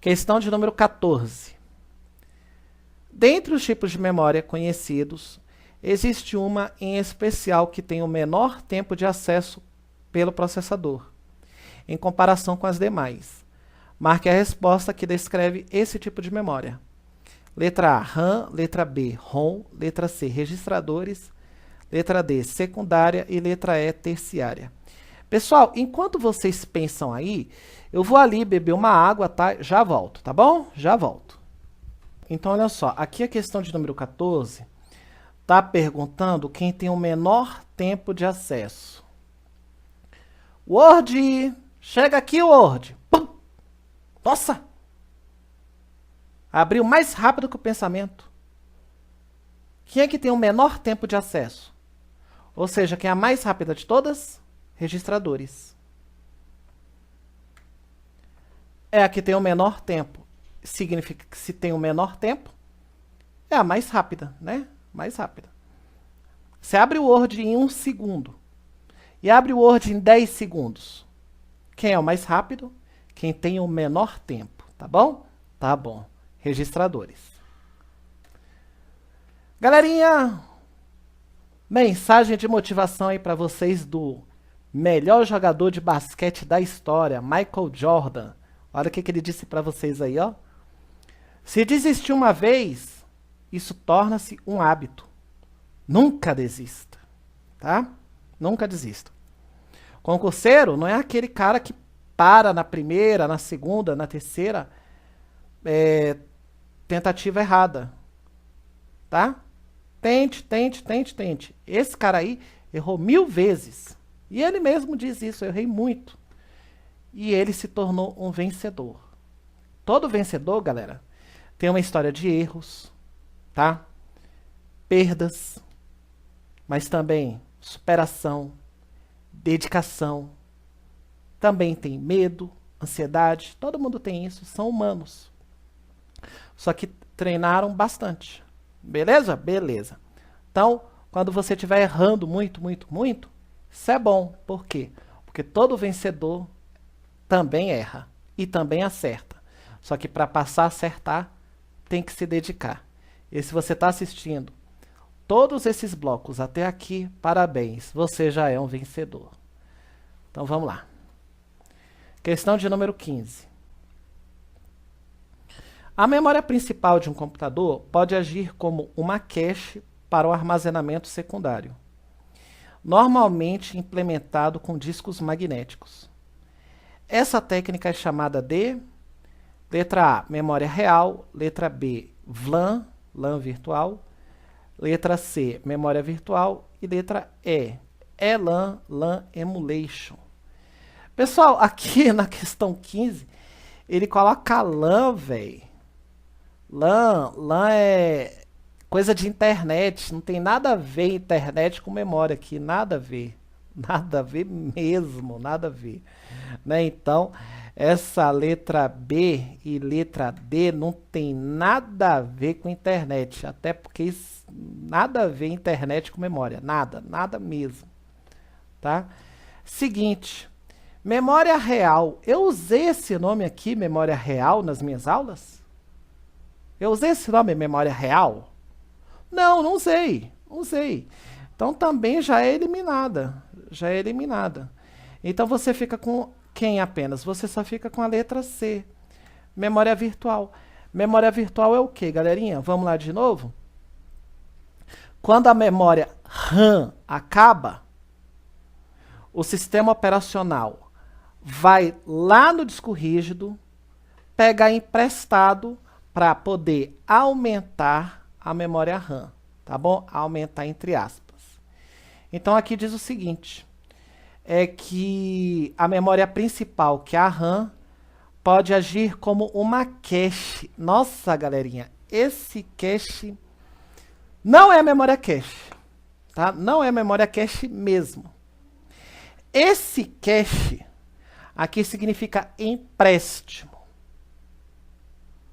Questão de número 14. Dentre os tipos de memória conhecidos, existe uma em especial que tem o menor tempo de acesso pelo processador, em comparação com as demais. Marque a resposta que descreve esse tipo de memória. Letra A, RAM. Letra B, ROM. Letra C, registradores. Letra D, secundária. E letra E, terciária. Pessoal, enquanto vocês pensam aí, eu vou ali beber uma água, tá? Já volto, tá bom? Já volto. Então, olha só. Aqui a questão de número 14 está perguntando quem tem o menor tempo de acesso. Word! Chega aqui, Word! Pum! Nossa! Abriu mais rápido que o pensamento. Quem é que tem o menor tempo de acesso? Ou seja, quem é a mais rápida de todas? Registradores. É a que tem o menor tempo. Significa que se tem o menor tempo, é a mais rápida, né? Mais rápida. Você abre o Word em 1 segundo e abre o Word em 10 segundos. Quem é o mais rápido? Quem tem o menor tempo, tá bom? Tá bom. Registradores. Galerinha, mensagem de motivação aí para vocês do melhor jogador de basquete da história, Michael Jordan. Olha o que ele disse para vocês aí, ó. Se desistir uma vez, isso torna-se um hábito. Nunca desista, tá? Nunca desista. Concurseiro não é aquele cara que para na primeira, na segunda, na terceira tentativa errada, tá? Tente. Esse cara aí errou 1000 vezes. E ele mesmo diz isso, eu errei muito. E ele se tornou um vencedor. Todo vencedor, galera, tem uma história de erros, tá? Perdas, mas também superação, dedicação. Também tem medo, ansiedade. Todo mundo tem isso, são humanos. Só que treinaram bastante. Beleza? Beleza. Então, quando você estiver errando muito, isso é bom. Por quê? Porque todo vencedor também erra e também acerta. Só que para passar a acertar, tem que se dedicar. E se você está assistindo todos esses blocos até aqui, parabéns, você já é um vencedor. Então vamos lá. Questão de número 15. A memória principal de um computador pode agir como uma cache para o armazenamento secundário, normalmente implementado com discos magnéticos. Essa técnica é chamada de letra A, memória real, letra B, VLAN, LAN virtual, letra C, memória virtual e letra E, ELAN, LAN Emulation. Pessoal, aqui na questão 15, ele coloca LAN, velho. LAN é coisa de internet, não tem nada a ver internet com memória aqui, nada a ver. Nada a ver mesmo, nada a ver. Né? Então, essa letra B e letra D não tem nada a ver com internet, até porque isso, nada a ver internet com memória, nada mesmo. Tá? Seguinte, memória real. Eu usei esse nome aqui, memória real, nas minhas aulas? Eu usei esse nome, memória real? Não usei. Então também já é eliminada. Então você fica com quem apenas? Você só fica com a letra C. Memória virtual. Memória virtual é o quê, galerinha? Vamos lá de novo? Quando a memória RAM acaba, o sistema operacional vai lá no disco rígido, pegar emprestado para poder aumentar a memória RAM, tá bom? Aumentar entre aspas. Então aqui diz o seguinte, é que a memória principal, que é a RAM, pode agir como uma cache. Nossa, galerinha, esse cache não é memória cache, tá? Não é memória cache mesmo. Esse cache aqui significa empréstimo,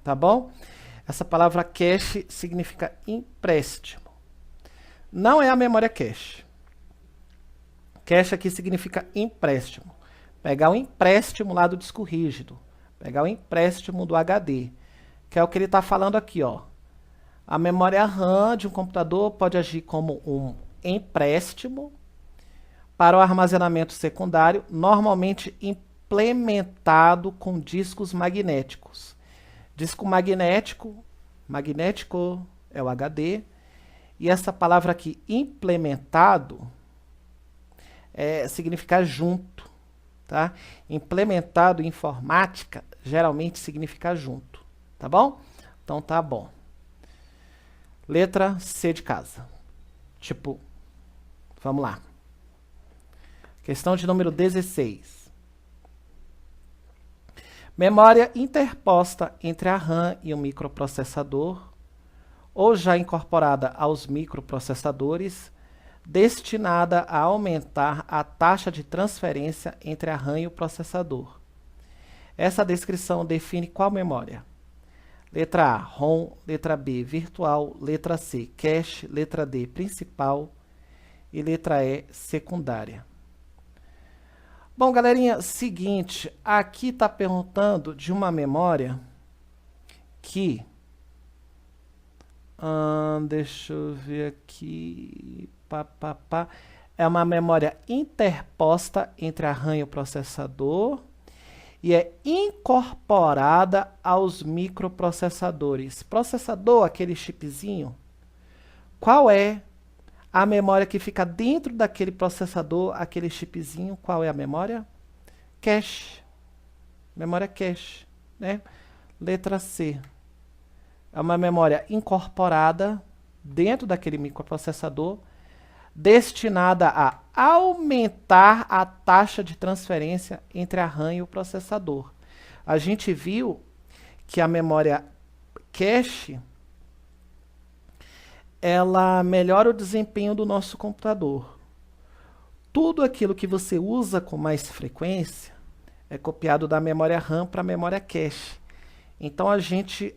tá bom? Essa palavra cache significa empréstimo. Não é a memória cache. Cache aqui significa empréstimo. Pegar um empréstimo lá do disco rígido. Pegar o empréstimo do HD, que é o que ele está falando aqui, ó. A memória RAM de um computador pode agir como um empréstimo para o armazenamento secundário, normalmente implementado com discos magnéticos. Disco magnético é o HD, e essa palavra aqui, implementado, significa junto, tá? Implementado em informática geralmente significa junto, tá bom? Então tá bom. Letra C de casa. Tipo, vamos lá. Questão de número 16. Memória interposta entre a RAM e o microprocessador, ou já incorporada aos microprocessadores, destinada a aumentar a taxa de transferência entre a RAM e o processador. Essa descrição define qual memória? Letra A, ROM, letra B, virtual, letra C, cache, letra D, principal e letra E, secundária. Bom, galerinha, seguinte, aqui está perguntando de uma memória que... deixa eu ver aqui... É uma memória interposta entre a RAM e o processador e é incorporada aos microprocessadores. Processador, aquele chipzinho, qual é a memória que fica dentro daquele processador, aquele chipzinho? Qual é a memória? Cache. Memória cache, né? Letra C. É uma memória incorporada dentro daquele microprocessador, destinada a aumentar a taxa de transferência entre a RAM e o processador. A gente viu que a memória cache, ela melhora o desempenho do nosso computador. Tudo aquilo que você usa com mais frequência é copiado da memória RAM para a memória cache. Então a gente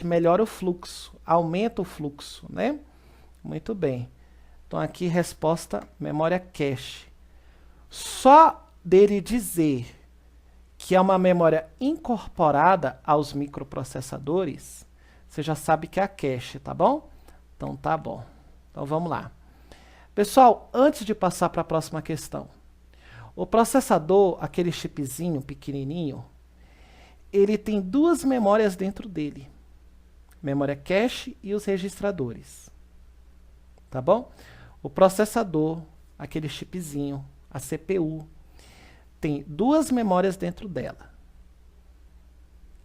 melhora o fluxo, aumenta o fluxo, né? Muito bem. Então aqui resposta memória cache. Só dele dizer que é uma memória incorporada aos microprocessadores, você já sabe que é a cache, tá bom? Então tá bom. Então vamos lá. Pessoal, antes de passar para a próxima questão, o processador, aquele chipzinho pequenininho, ele tem duas memórias dentro dele. Memória cache e os registradores. Tá bom? O processador, aquele chipzinho, a CPU, tem duas memórias dentro dela.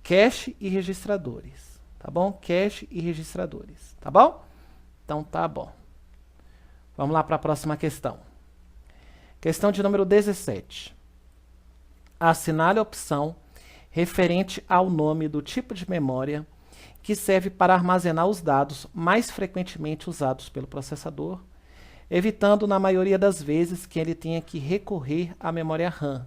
Cache e registradores. Tá bom? Cache e registradores. Tá bom? Então tá bom. Vamos lá para a próxima questão. Questão de número 17. Assinale a opção referente ao nome do tipo de memória que serve para armazenar os dados mais frequentemente usados pelo processador, evitando na maioria das vezes que ele tenha que recorrer à memória RAM.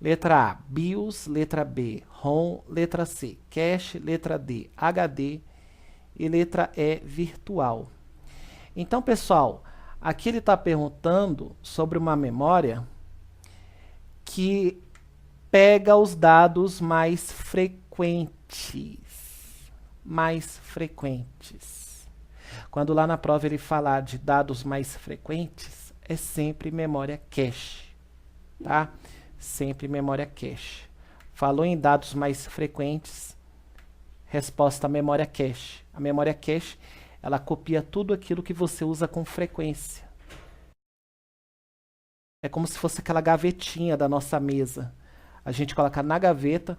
Letra A, BIOS, letra B, ROM, letra C, cache, letra D, HD e letra E, virtual. Então, pessoal, aqui ele está perguntando sobre uma memória que pega os dados mais frequentes. Quando lá na prova ele falar de dados mais frequentes, é sempre memória cache, tá? Sempre memória cache. Falou em dados mais frequentes, resposta memória cache. A memória cache, ela copia tudo aquilo que você usa com frequência. É como se fosse aquela gavetinha da nossa mesa. A gente coloca na gaveta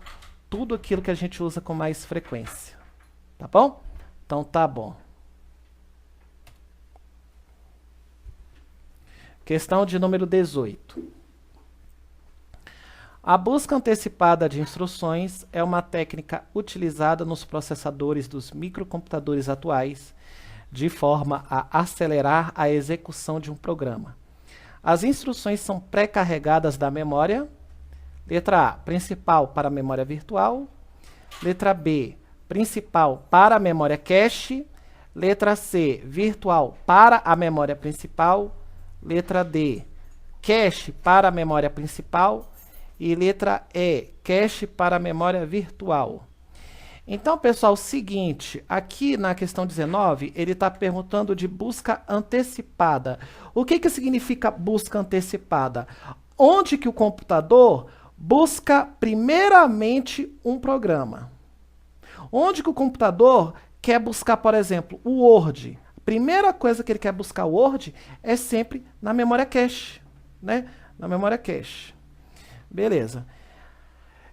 tudo aquilo que a gente usa com mais frequência. Tá bom? Então tá bom. Questão de número 18. A busca antecipada de instruções é uma técnica utilizada nos processadores dos microcomputadores atuais de forma a acelerar a execução de um programa. As instruções são pré-carregadas da memória. Letra A, principal para a memória virtual. Letra B, principal para a memória cache. Letra C, virtual para a memória principal. Letra D, cache para a memória principal. E letra E, cache para memória virtual. Então, pessoal, seguinte, aqui na questão 19, ele está perguntando de busca antecipada. O que que significa busca antecipada? Onde que o computador busca primeiramente um programa. Onde que o computador quer buscar, por exemplo, o Word. A primeira coisa que ele quer buscar o Word é sempre na memória cache, né? Na memória cache. Beleza.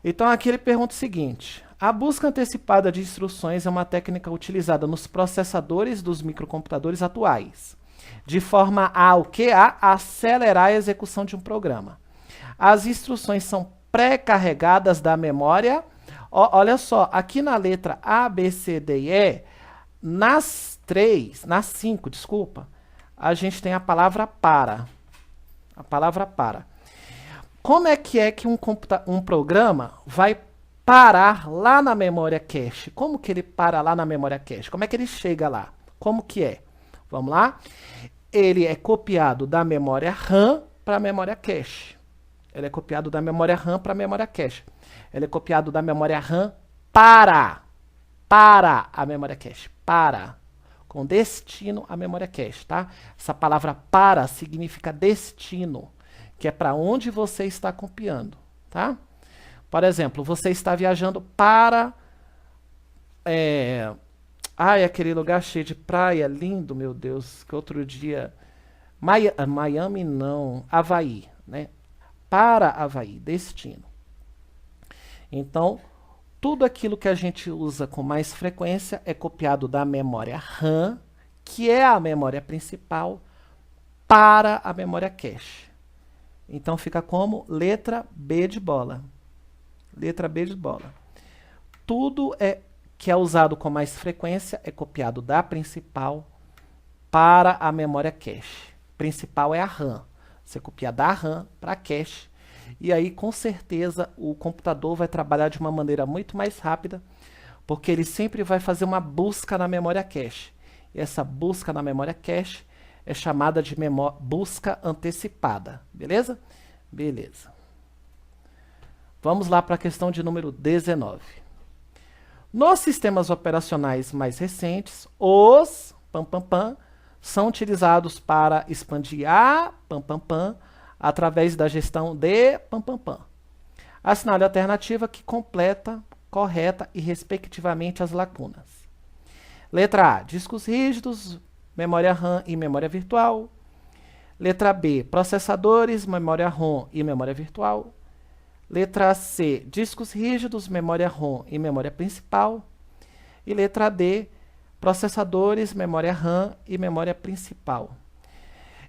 Então aqui ele pergunta o seguinte: a busca antecipada de instruções é uma técnica utilizada nos processadores dos microcomputadores atuais, de forma a o quê? A acelerar a execução de um programa. As instruções são pré-carregadas da memória. Olha só, aqui na letra A, B, C, D e E, nas 5, desculpa, a gente tem a palavra para. A palavra para. Como é que um programa vai parar lá na memória cache? Como que ele para lá na memória cache? Como é que ele chega lá? Como que é? Vamos lá? Ele é copiado da memória RAM para a memória cache. Ele é copiado da memória RAM para a memória cache. Ele é copiado da memória RAM para a memória cache. Para. Com destino à memória cache, tá? Essa palavra para significa destino, que é para onde você está copiando, tá? Por exemplo, você está viajando para... aquele lugar cheio de praia, lindo, meu Deus, que outro dia... Miami não, Havaí, né? Para Havaí, destino. Então, tudo aquilo que a gente usa com mais frequência é copiado da memória RAM, que é a memória principal, para a memória cache. Então, fica como letra B de bola. Letra B de bola. Tudo que é usado com mais frequência é copiado da principal para a memória cache. Principal é a RAM. Você copia da RAM para a cache. E aí, com certeza, o computador vai trabalhar de uma maneira muito mais rápida, porque ele sempre vai fazer uma busca na memória cache. E essa busca na memória cache é chamada de busca antecipada. Beleza? Beleza. Vamos lá para a questão de número 19. Nos sistemas operacionais mais recentes, os são utilizados para expandir a através da gestão de Assinale a alternativa que completa, correta e respectivamente as lacunas. Letra A, discos rígidos, memória RAM e memória virtual. Letra B, processadores, memória ROM e memória virtual. Letra C, discos rígidos, memória ROM e memória principal. E letra D, processadores, memória RAM e memória principal.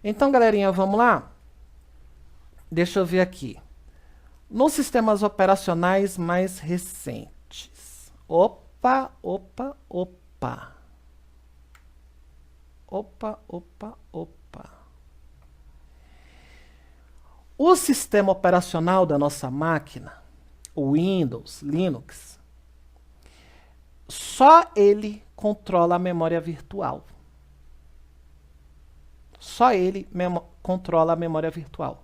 Então, galerinha, vamos lá? Deixa eu ver aqui. Nos sistemas operacionais mais recentes. Opa. O sistema operacional da nossa máquina, o Windows, Linux, só ele controla a memória virtual. Só ele controla a memória virtual.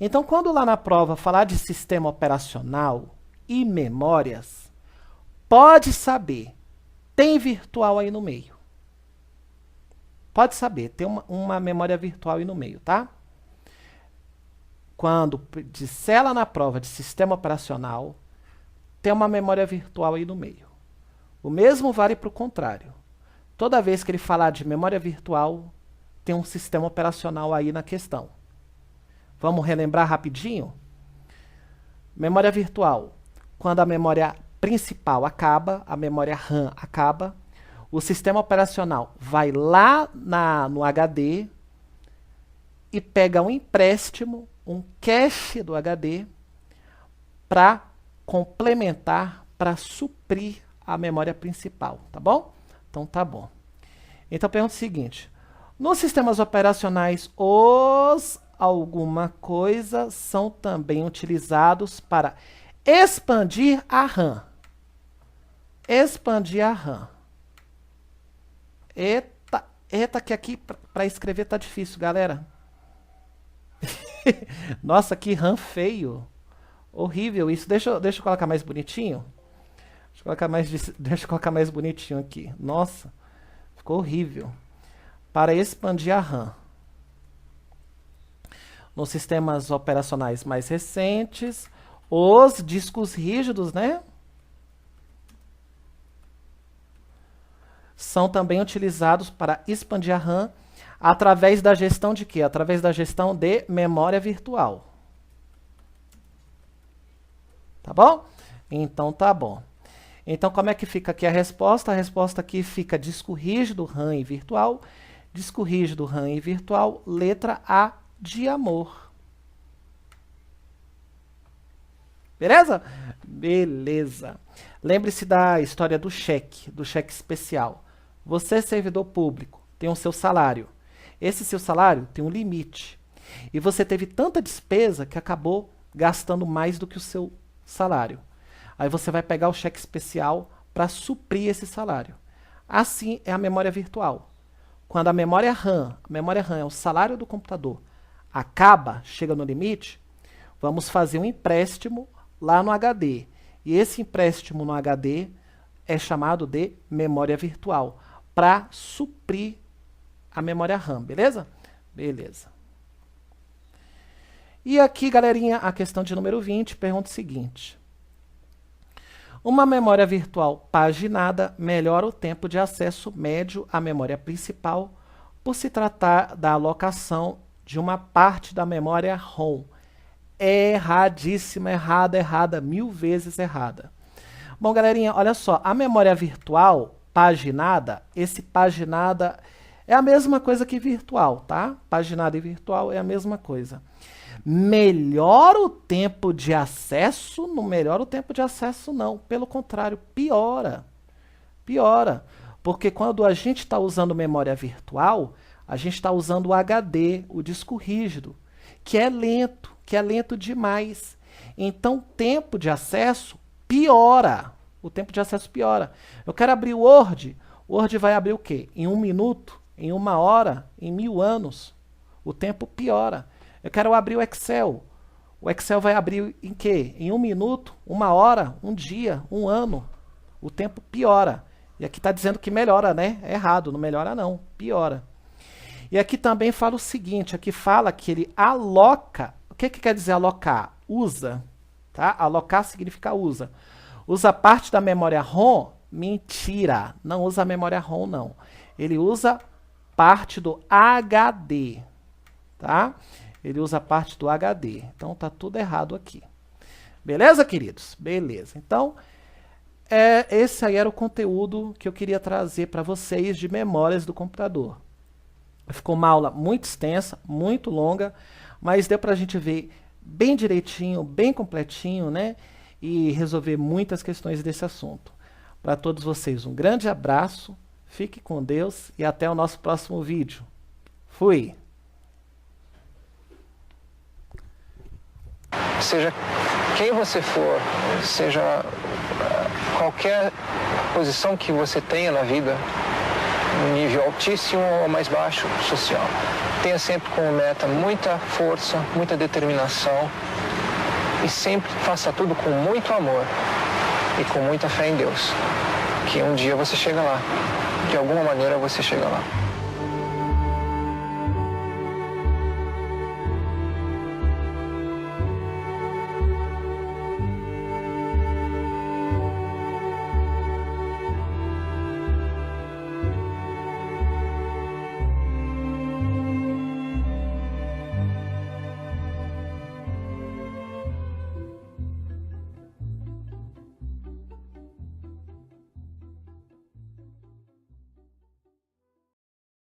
Então, quando lá na prova falar de sistema operacional e memórias, pode saber, tem virtual aí no meio. Pode saber, tem uma memória virtual aí no meio, tá? Quando disser lá na prova de sistema operacional, tem uma memória virtual aí no meio. O mesmo vale para o contrário. Toda vez que ele falar de memória virtual, tem um sistema operacional aí na questão. Vamos relembrar rapidinho? Memória virtual. Quando a memória principal acaba, a memória RAM acaba, o sistema operacional vai lá no HD e pega um empréstimo, um cache do HD, para complementar, para suprir a memória principal, tá bom? Então tá bom. Então pergunta o seguinte: nos sistemas operacionais, os alguma coisa são também utilizados para expandir a RAM. Expandir a RAM. Eita, que aqui para escrever tá difícil, galera. Nossa, que RAM feio. Horrível isso. Deixa eu colocar mais bonitinho. Deixa eu colocar mais bonitinho aqui. Nossa, ficou horrível. Para expandir a RAM. Nos sistemas operacionais mais recentes, os discos rígidos, né? São também utilizados para expandir a RAM através da gestão de quê? Através da gestão de memória virtual. Tá bom? Então tá bom. Então como é que fica aqui a resposta? A resposta aqui fica disco rígido, RAM e virtual. Disco rígido, RAM e virtual. Letra A de amor. Beleza? Beleza. Lembre-se da história do cheque especial. Você é servidor público, tem o seu salário. Esse seu salário tem um limite. E você teve tanta despesa que acabou gastando mais do que o seu salário. Aí você vai pegar o cheque especial para suprir esse salário. Assim é a memória virtual. Quando a memória RAM é o salário do computador, acaba, chega no limite, vamos fazer um empréstimo lá no HD. E esse empréstimo no HD é chamado de memória virtual, para suprir a memória RAM, beleza? Beleza. E aqui, galerinha, a questão de número 20 pergunta o seguinte. Uma memória virtual paginada melhora o tempo de acesso médio à memória principal por se tratar da alocação de uma parte da memória ROM. Erradíssima, errada, 1000 vezes errada. Bom, galerinha, olha só, a memória virtual paginada, esse paginada é a mesma coisa que virtual, tá? Paginada e virtual é a mesma coisa. Melhora o tempo de acesso? Não melhora o tempo de acesso, não. Pelo contrário, piora. Piora. Porque quando a gente está usando memória virtual, a gente está usando o HD, o disco rígido, que é lento demais. Então, o tempo de acesso piora. O tempo de acesso piora. Eu quero abrir o Word. O Word vai abrir o quê? Em 1 minuto, em 1 hora, em 1000 anos. O tempo piora. Eu quero abrir o Excel. O Excel vai abrir em quê? Em 1 minuto, 1 hora, 1 dia, 1 ano. O tempo piora. E aqui está dizendo que melhora, né? É errado, não melhora não, piora. E aqui também fala o seguinte, aqui fala que ele aloca. O que quer dizer alocar? Usa. Tá? Alocar significa usa. Usa parte da memória ROM? Mentira, não usa a memória ROM não. Ele usa parte do HD. Tá? Ele usa parte do HD. Então tá tudo errado aqui. Beleza, queridos? Beleza. Então, esse aí era o conteúdo que eu queria trazer para vocês de memórias do computador. Ficou uma aula muito extensa, muito longa, mas deu para a gente ver bem direitinho, bem completinho, né? E resolver muitas questões desse assunto. Para todos vocês, um grande abraço, fique com Deus e até o nosso próximo vídeo. Fui! Seja quem você for, seja qualquer posição que você tenha na vida, um nível altíssimo ou mais baixo social, tenha sempre como meta muita força, muita determinação e sempre faça tudo com muito amor e com muita fé em Deus, que um dia você chega lá, de alguma maneira você chega lá.